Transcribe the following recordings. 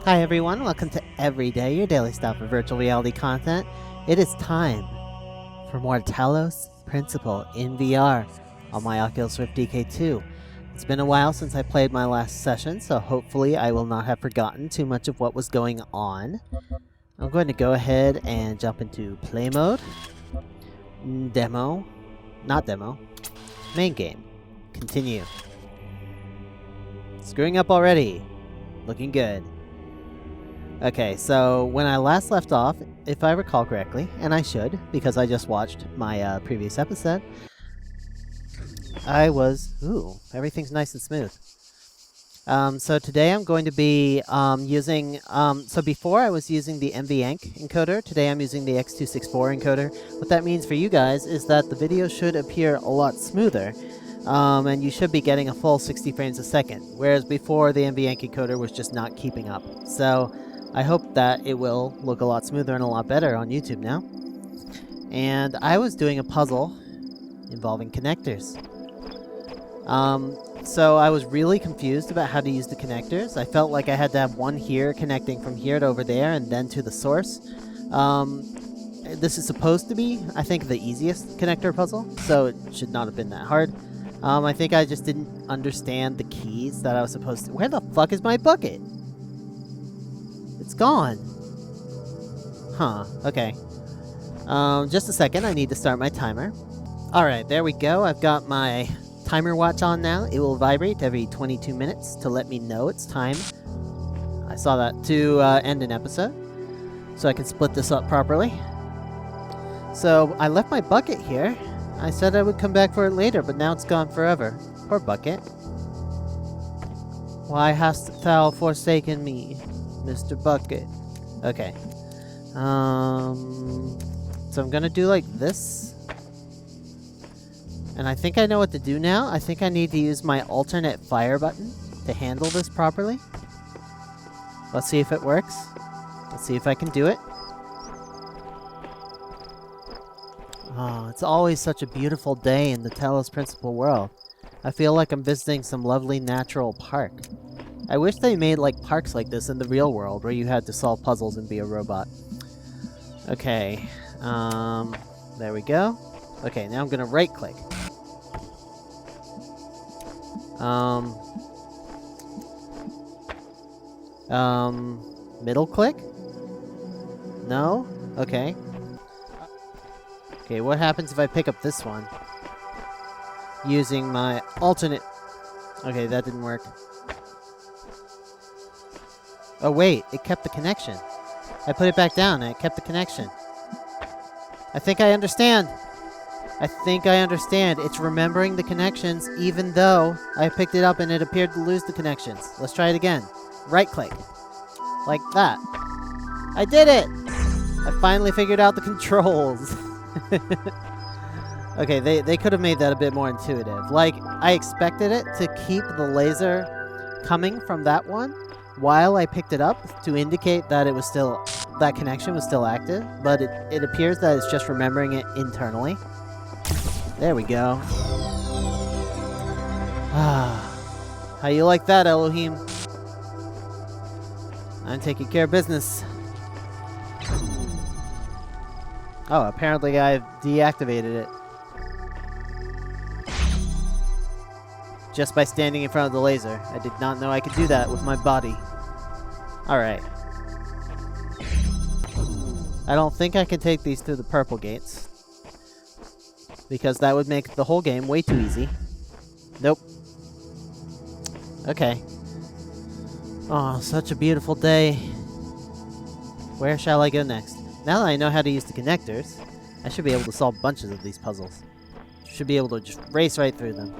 Hi everyone, welcome to Everyday, your daily stop for virtual reality content. It is time for more Talos Principle in VR on my Oculus Rift DK2. It's been a while since I played my last session, so hopefully I will not have forgotten too much of what was going on. I'm going to go ahead and jump into play mode, main game, continue. Screwing up already, looking good. Okay, so when I last left off, if I recall correctly, and I should, because I just watched my previous episode, I was... Ooh, everything's nice and smooth. So today I'm going to be using... so before I was using the NVENC encoder, today I'm using the X264 encoder. What that means for you guys is that the video should appear a lot smoother, and you should be getting a full 60 frames a second, whereas before the NVENC encoder was just not keeping up. So I hope that it will look a lot smoother and a lot better on YouTube now. And I was doing a puzzle involving connectors. So I was really confused about how to use the connectors. I felt like I had to have one here connecting from here to over there and then to the source. This is supposed to be, I think, the easiest connector puzzle, so it should not have been that hard. I think I just didn't understand the keys that I was supposed to... Where the fuck is my bucket? It's gone. Huh, okay. Just a second, I need to start my timer. Alright, there we go. I've got my timer watch on now. It will vibrate every 22 minutes to let me know it's time. I saw that to end an episode, so I can split this up properly. So, I left my bucket here. I said I would come back for it later, but now it's gone forever. Poor bucket. Why hast thou forsaken me, Mr. Bucket? Okay. So I'm gonna do like this. And I think I know what to do now. I think I need to use my alternate fire button to handle this properly. Let's see if it works. Let's see if I can do it. Oh, it's always such a beautiful day in the Talos Principle world. I feel like I'm visiting some lovely natural park. I wish they made like parks like this in the real world where you had to solve puzzles and be a robot. Okay, there we go. Okay, now I'm gonna right click. Middle click? No? Okay. Okay, what happens if I pick up this one? Using my alternate... Okay, that didn't work. Oh wait, it kept the connection. I put it back down and it kept the connection. I think I understand. I think I understand. It's remembering the connections even though I picked it up and it appeared to lose the connections. Let's try it again. Right click. Like that. I did it! I finally figured out the controls. Okay, they could have made that a bit more intuitive. Like, I expected it to keep the laser coming from that one while I picked it up to indicate that it was still, that connection was still active, but it appears that it's just remembering it internally. There we go. How you like that, Elohim? I'm taking care of business. Oh, apparently I've deactivated it. Just by standing in front of the laser. I did not know I could do that with my body. Alright. I don't think I can take these through the purple gates, because that would make the whole game way too easy. Nope. Okay. Oh, such a beautiful day. Where shall I go next? Now that I know how to use the connectors, I should be able to solve bunches of these puzzles. Should be able to just race right through them.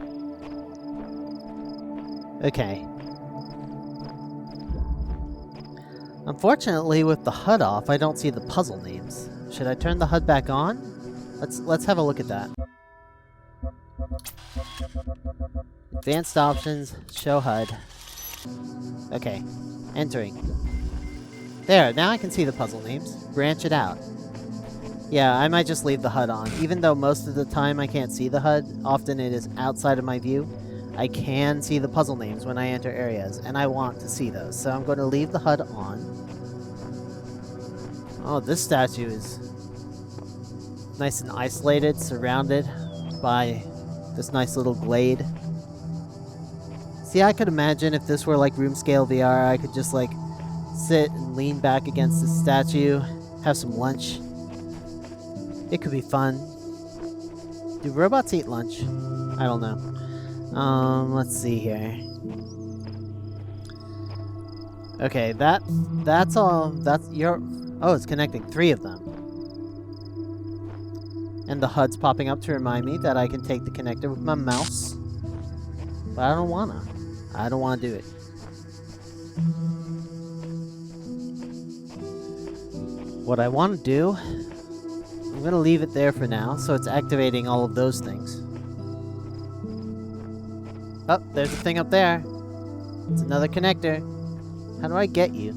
Okay. Unfortunately, with the HUD off, I don't see the puzzle names. Should I turn the HUD back on? Let's have a look at that. Advanced options, show HUD. Okay, entering. There, now I can see the puzzle names. Branch it out. Yeah, I might just leave the HUD on. Even though most of the time I can't see the HUD, often it is outside of my view. I can see the puzzle names when I enter areas, and I want to see those. So I'm going to leave the HUD on. Oh, this statue is nice and isolated, surrounded by this nice little glade. See, I could imagine if this were like room scale VR, I could just like sit and lean back against the statue, have some lunch. It could be fun. Do robots eat lunch? I don't know. Let's see here. Okay, that's all. That's your. Oh, it's connecting 3 of them. And the HUD's popping up to remind me that I can take the connector with my mouse. But I don't wanna. I don't wanna do it. What I want to do, I'm gonna leave it there for now, so it's activating all of those things. Oh, there's a thing up there. It's another connector. How do I get you?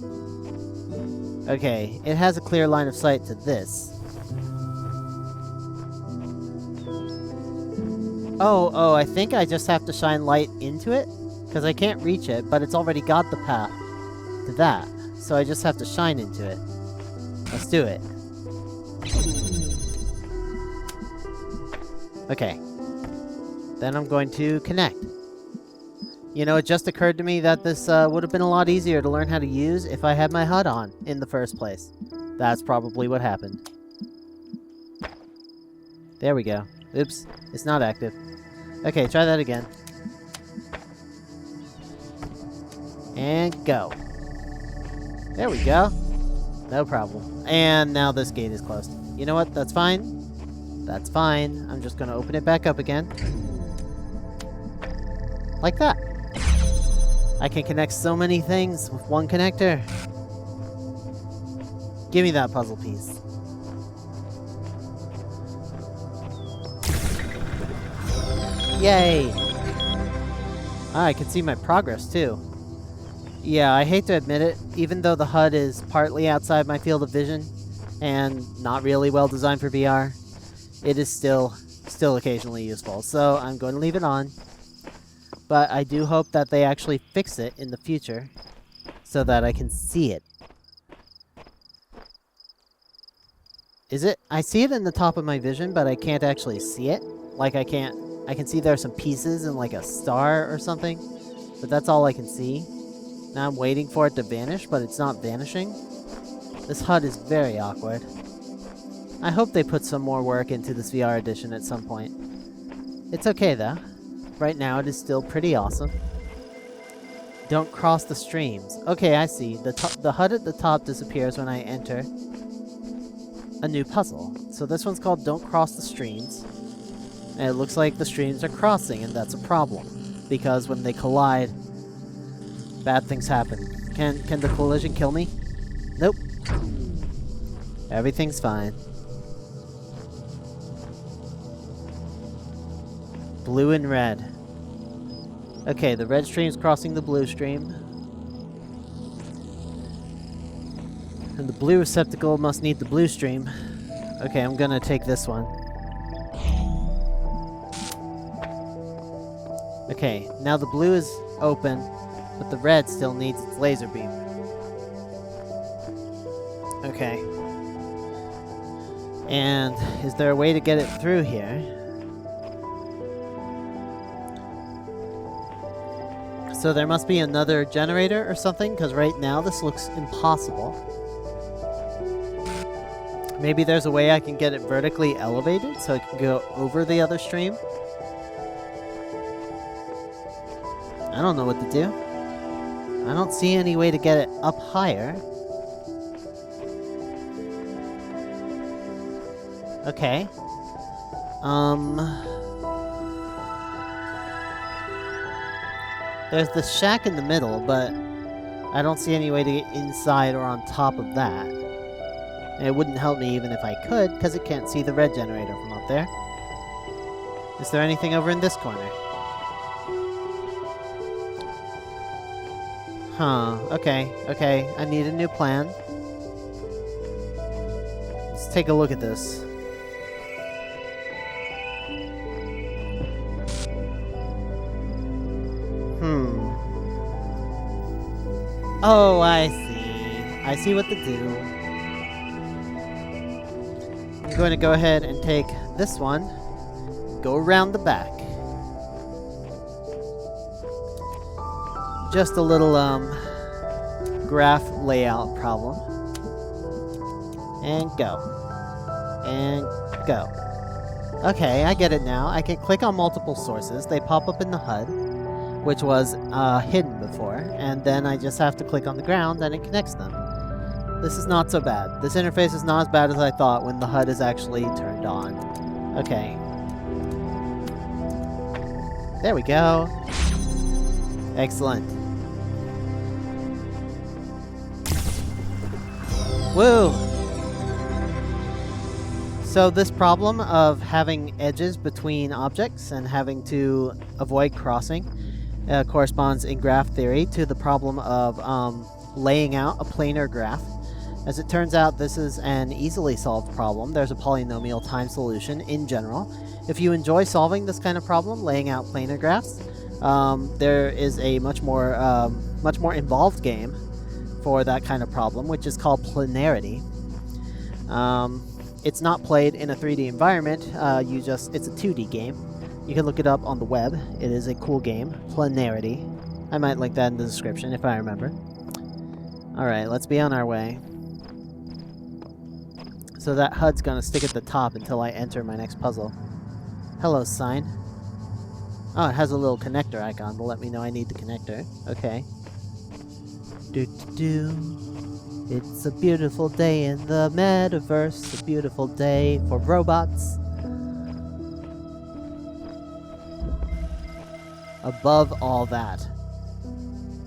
Okay, it has a clear line of sight to this. Oh, I think I just have to shine light into it? Because I can't reach it, but it's already got the path to that. So I just have to shine into it. Let's do it. Okay. Then I'm going to connect. You know, it just occurred to me that this would have been a lot easier to learn how to use if I had my HUD on in the first place. That's probably what happened. There we go. Oops, it's not active. Okay, try that again. And go. There we go. No problem. And now this gate is closed. You know what? That's fine. That's fine. I'm just going to open it back up again. Like that. I can connect so many things with one connector. Give me that puzzle piece. Yay! I can see my progress too. Yeah, I hate to admit it, even though the HUD is partly outside my field of vision and not really well designed for VR, it is still occasionally useful. So I'm going to leave it on. But I do hope that they actually fix it in the future so that I can see it. Is it? I see it in the top of my vision, but I can't actually see it. Like I can see there are some pieces and like a star or something, but that's all I can see. Now I'm waiting for it to vanish, but it's not vanishing. This HUD is very awkward. I hope they put some more work into this VR edition at some point. It's okay though. Right now it is still pretty awesome. Don't cross the streams. Okay, I see. The HUD at the top disappears when I enter a new puzzle. So this one's called Don't Cross the Streams. And it looks like the streams are crossing, and that's a problem. Because when they collide, bad things happen. Can the collision kill me? Nope. Everything's fine. Blue and red. Okay, the red stream's crossing the blue stream. And the blue receptacle must need the blue stream. Okay, I'm gonna take this one. Okay, now the blue is open, but the red still needs its laser beam. Okay. And is there a way to get it through here? So there must be another generator or something, because right now this looks impossible. Maybe there's a way I can get it vertically elevated so it can go over the other stream? I don't know what to do. I don't see any way to get it up higher. Okay. There's the shack in the middle, but I don't see any way to get inside or on top of that. And it wouldn't help me even if I could, because it can't see the red generator from up there. Is there anything over in this corner? Huh, okay, I need a new plan. Let's take a look at this. Oh, I see. I see what to do. I'm going to go ahead and take this one, go around the back. Just a little, graph layout problem. And go. And go. Okay, I get it now. I can click on multiple sources. They pop up in the HUD, which was hidden before, and then I just have to click on the ground and it connects them. This is not so bad. This interface is not as bad as I thought when the HUD is actually turned on. Okay. There we go. Excellent. Woo! So this problem of having edges between objects and having to avoid crossing corresponds in graph theory to the problem of laying out a planar graph. As it turns out, this is an easily solved problem. There's a polynomial time solution in general. If you enjoy solving this kind of problem, laying out planar graphs, there is a much more involved game for that kind of problem, which is called planarity. It's not played in a 3D environment. It's a 2D game. You can look it up on the web. It is a cool game, planarity. I might link that in the description if I remember. Alright, let's be on our way. So that HUD's gonna stick at the top until I enter my next puzzle. Hello, sign. Oh, it has a little connector icon to let me know I need the connector. Okay. It's a beautiful day in the metaverse. A beautiful day for robots. Above all that.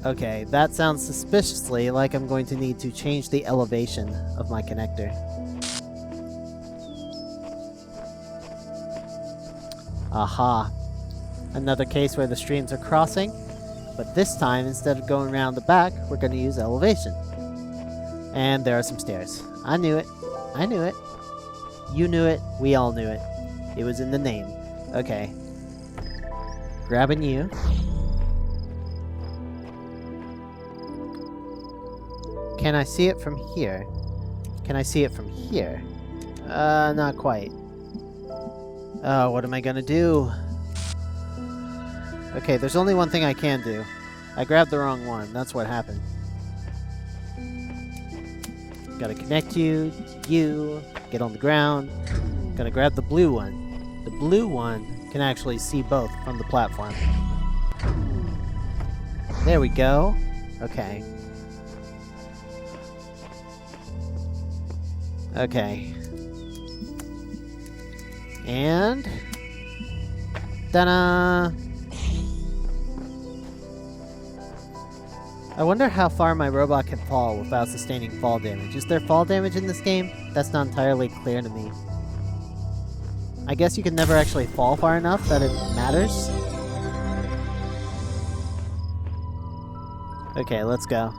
Okay, that sounds suspiciously like I'm going to need to change the elevation of my connector. Aha. Another case where the streams are crossing, but this time, instead of going around the back, we're going to use elevation. And there are some stairs. I knew it. I knew it. You knew it. We all knew it. It was in the name. Okay. Grabbing you. Can I see it from here? Can I see it from here? Not quite. What am I gonna do? Okay, there's only one thing I can do. I grabbed the wrong one. That's what happened. Gotta connect you, get on the ground. Gotta grab the blue one. The blue one can actually see both from the platform. There we go. Okay. Okay. And... ta-da! I wonder how far my robot can fall without sustaining fall damage. Is there fall damage in this game? That's not entirely clear to me. I guess you can never actually fall far enough that it matters. Okay, let's go.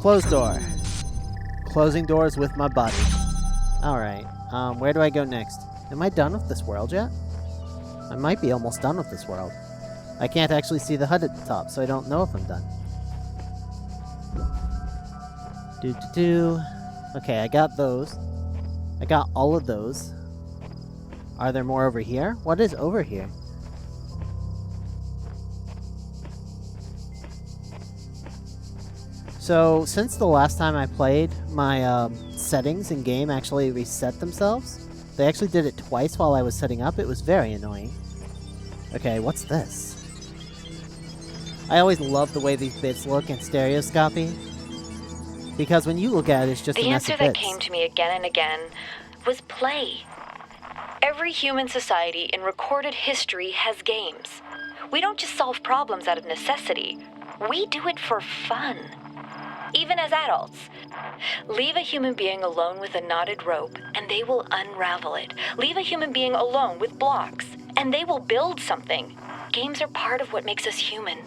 Close door. Closing doors with my body. Alright, where do I go next? Am I done with this world yet? I might be almost done with this world. I can't actually see the HUD at the top, so I don't know if I'm done. Okay, I got those. I got all of those. Are there more over here? What is over here? So, since the last time I played, my settings in game actually reset themselves. They actually did it twice while I was setting up. It was very annoying. Okay, what's this? I always love the way these bits look in stereoscopy. Because when you look at it, it's just a mess of bits. The answer that came to me again and again was play. Every human society in recorded history has games. We don't just solve problems out of necessity. We do it for fun. Even as adults. Leave a human being alone with a knotted rope, and they will unravel it. Leave a human being alone with blocks, and they will build something. Games are part of what makes us human.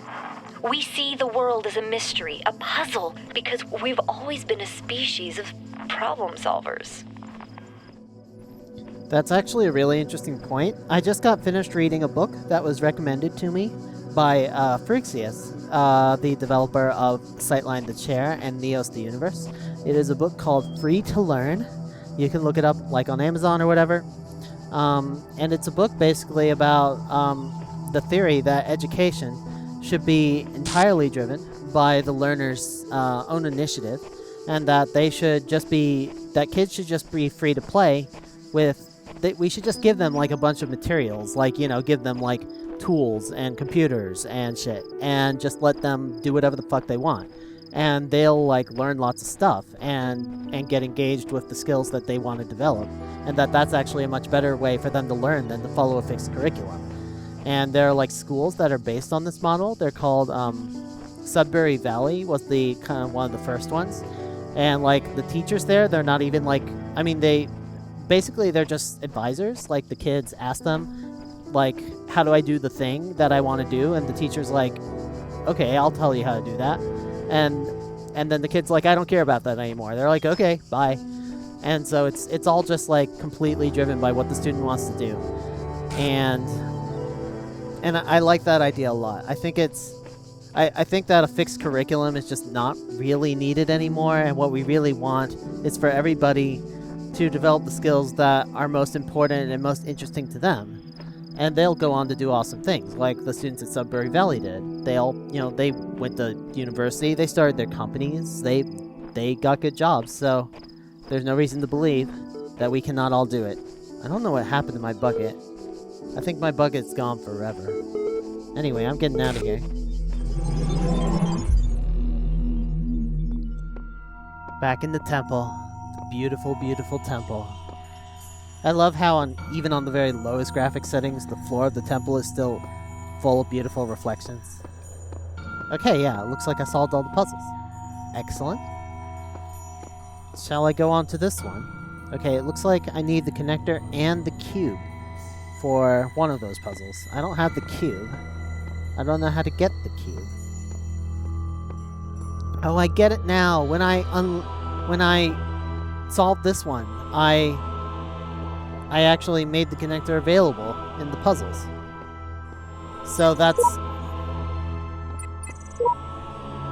We see the world as a mystery, a puzzle, because we've always been a species of problem solvers. That's actually a really interesting point. I just got finished reading a book that was recommended to me by Frixius, the developer of Sightline the Chair and Neos the Universe. It is a book called Free to Learn. You can look it up like on Amazon or whatever. And it's a book basically about the theory that education should be entirely driven by the learner's own initiative, and that they should just be, that kids should just be free to play with, we should just give them like a bunch of materials, like, you know, give them like tools and computers and shit, and just let them do whatever the fuck they want. And they'll like learn lots of stuff and get engaged with the skills that they want to develop, and that's actually a much better way for them to learn than to follow a fixed curriculum. And there are like schools that are based on this model. They're called Sudbury Valley was the kind of one of the first ones, and like the teachers there, they're not even like, I mean, they're just advisors. Like the kids ask them like, how do I do the thing that I want to do, and the teacher's like, okay, I'll tell you how to do that. And then the kid's like, I don't care about that anymore. They're like, okay, bye. And so it's all just like completely driven by what the student wants to do. And I like that idea a lot. I think I think that a fixed curriculum is just not really needed anymore, and what we really want is for everybody to develop the skills that are most important and most interesting to them. And they'll go on to do awesome things, like the students at Sudbury Valley did. They all, you know, they went to university, they started their companies, they got good jobs, so there's no reason to believe that we cannot all do it. I don't know what happened to my bucket. I think my bucket's gone forever. Anyway, I'm getting out of here. Back in the temple. The beautiful, beautiful temple. I love how even on the very lowest graphic settings, the floor of the temple is still full of beautiful reflections. Okay, yeah, it looks like I solved all the puzzles. Excellent. Shall I go on to this one? Okay, it looks like I need the connector and the cube for one of those puzzles. I don't have the cube. I don't know how to get the cube. Oh, I get it now. When I solved this one, I actually made the connector available in the puzzles. So that's...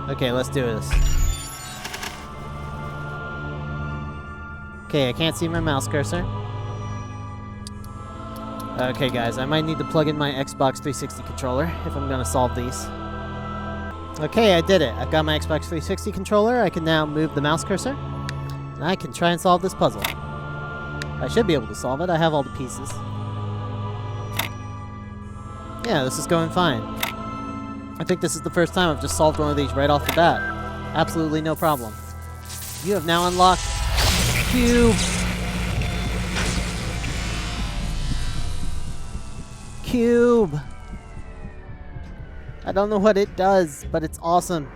Okay, let's do this. Okay, I can't see my mouse cursor. Okay, guys, I might need to plug in my Xbox 360 controller if I'm gonna solve these. Okay, I did it. I've got my Xbox 360 controller. I can now move the mouse cursor, and I can try and solve this puzzle. I should be able to solve it. I have all the pieces. Yeah, this is going fine. I think this is the first time I've just solved one of these right off the bat. Absolutely no problem. You have now unlocked Cube. Cube. I don't know what it does, but it's awesome.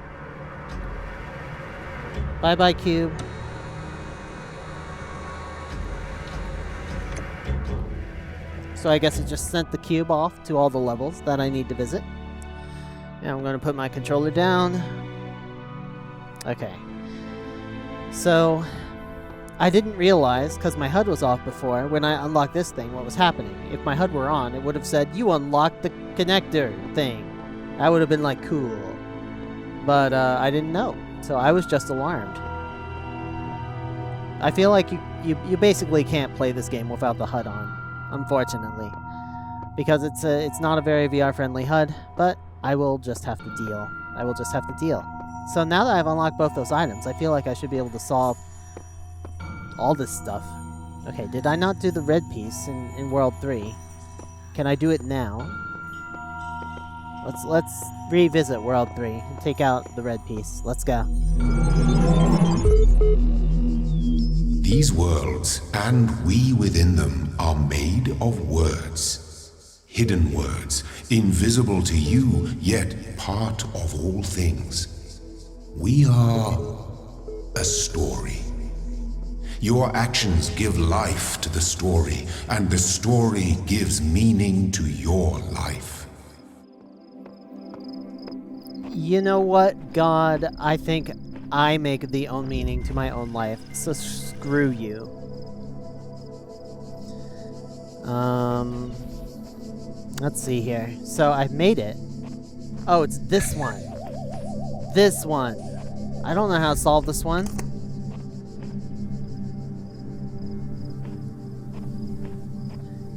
Bye-bye, Cube. So I guess it just sent the cube off to all the levels that I need to visit. Now I'm going to put my controller down. Okay. So, I didn't realize, because my HUD was off before, when I unlocked this thing, what was happening. If my HUD were on, it would have said, you unlocked the connector thing. I would have been like, cool. But I didn't know, so I was just alarmed. I feel like you basically can't play this game without the HUD on. Unfortunately, because it's not a very VR-friendly HUD, but I will just have to deal. I will just have to deal. So now that I've unlocked both those items, I feel like I should be able to solve all this stuff. Okay, did I not do the red piece in World 3? Can I do it now? Let's revisit World 3 and take out the red piece. Let's go. These worlds, and we within them, are made of words. Hidden words, invisible to you, yet part of all things. We are a story. Your actions give life to the story, and the story gives meaning to your life. You know what, God? I think I make the own meaning to my own life, so screw you. Let's see here. So I've made it. Oh, it's this one. This one. I don't know how to solve this one.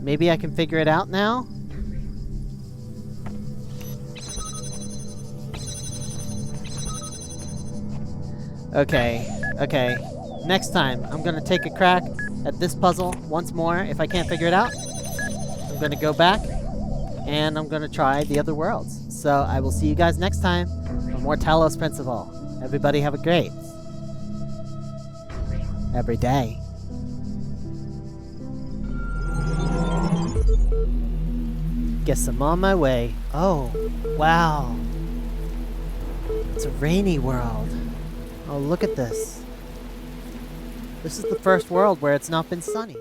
Maybe I can figure it out now? Okay, okay. Next time, I'm gonna take a crack at this puzzle once more. If I can't figure it out, I'm gonna go back and I'm gonna try the other worlds. So I will see you guys next time for more Talos Principle. Everybody have a great every day. Guess I'm on my way. Oh, wow. It's a rainy world. Oh, look at this. This is the first world where it's not been sunny.